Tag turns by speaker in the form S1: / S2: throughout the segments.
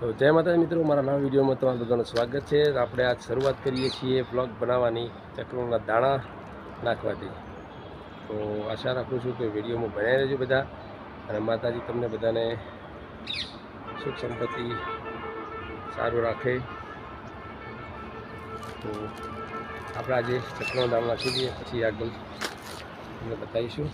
S1: તો જય માતાજી મિત્રો, મારા નવા વિડીયોમાં તમારું બધાનું સ્વાગત છે। આપણે આજ શરૂઆત કરીએ છીએ બ્લોગ બનાવવાની ચકરોના દાણા નાખવાથી। તો આશા રાખું છું કે વિડીયોમાં બનાવી રહેજો બધા, અને માતાજી તમને બધાને સુખ સંપત્તિ સારું રાખે। તો આપણે આજે ચકરોના દાણા નાખી દઈએ, પછી આગળ તમને બતાવીશું।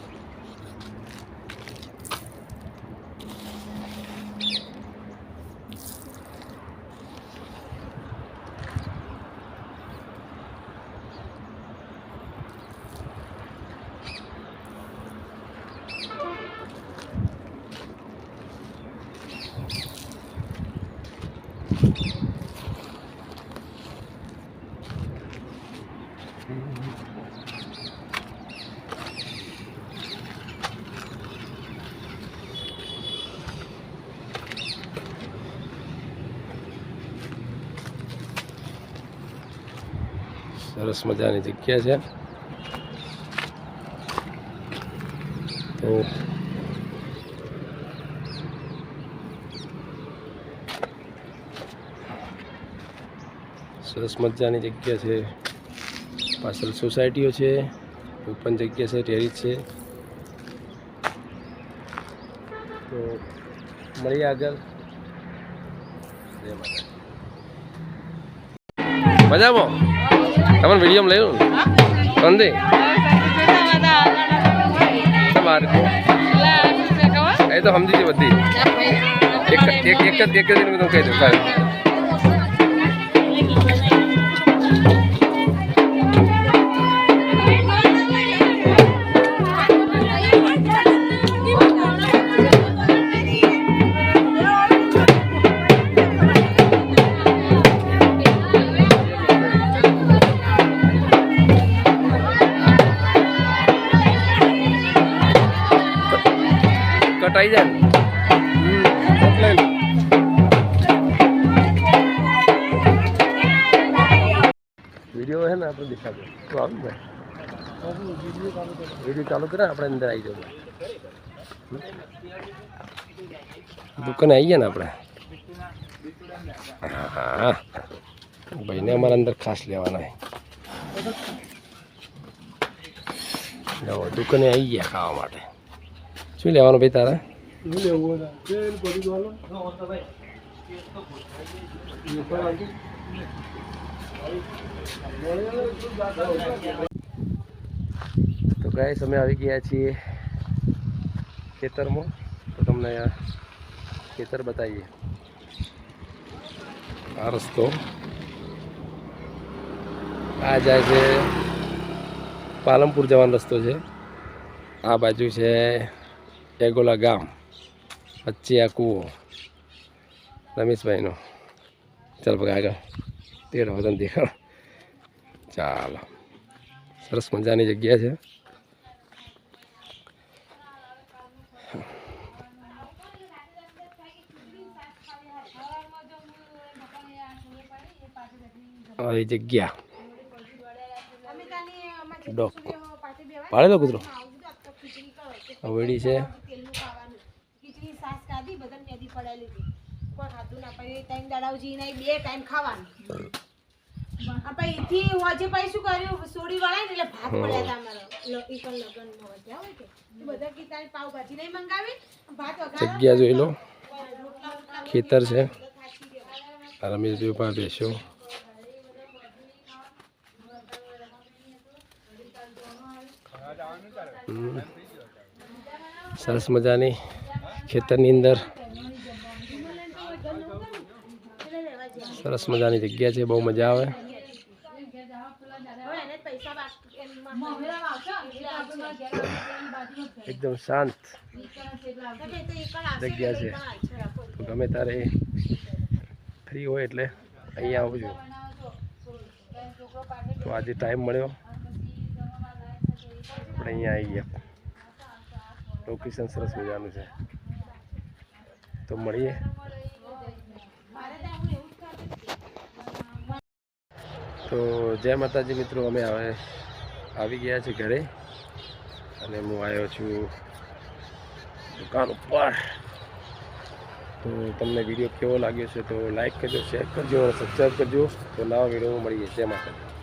S1: સરસ મજાની જગ્યા છે। તો સરસ મજાની જગ્યા છે, પાછળ સોસાયટીઓ છે, ઓપન જગ્યા છે, ટેરેસ છે। તો મળીએ આગળ। જય માતા। મજામાં તમને વિડીયો લઈ લો કંદે એ તો સમજી છે બધી એક જ દિન હું કહી દઉં સાહેબ। कटाई जाए वीडियो है ना आप दिखा दो तो आप वीडियो चालू करें अपने अंदर आई जाओ। दुकान आई है ना अपने हाँ भाई ने हमारे अंदर खास लेवाना है। दुकाने आई है खावा माटे શું લેવાનું ભાઈ તારે? તો ગાઈસ અમે આવી ગયા છીએ ખેતરમાં। તો તમને ખેતર બતાવીએ। આ રસ્તો આ જાય છે પાલનપુર જવાનો રસ્તો છે। આ બાજુ છે એગોલા ગામ, વચ્ચે આ કૂવો રમેશભાઈનો। ચાલ પગ આગળ તેડો તને દેખાડો। ચાલો સરસ મજાની જગ્યા છે। આવી જગ્યા ડોક પાડેલો કૂતરો વેડી છે। જગ્યા જોઈ લો, ખેતર છે। રમેશભાઈ ઉપર બેસ્યો। સરસ મજાની ખેતરની અંદર સરસ મજાની જગ્યા છે, બહુ મજા આવે। એકદમ શાંત જગ્યા છે। તો ગમે તારે ફ્રી હોય એટલે અહીંયા આવજો। તો આજે ટાઈમ મળ્યો આપણે અહીંયા આવી ગયા। લોકેશન સરસ મજાનું છે। તો મળીએ। તો જય માતાજી મિત્રો, અમે હવે આવી ગયા છે ઘરે, અને હું આવ્યો છું દુકાન ઉપર। તો તમને વિડીયો કેવો લાગ્યો છે તો લાઈક કરજો, શેર કરજો અને સબસ્ક્રાઈબ કરજો. તો નવા વિડીયોમાં મળીએ. જય માતાજી.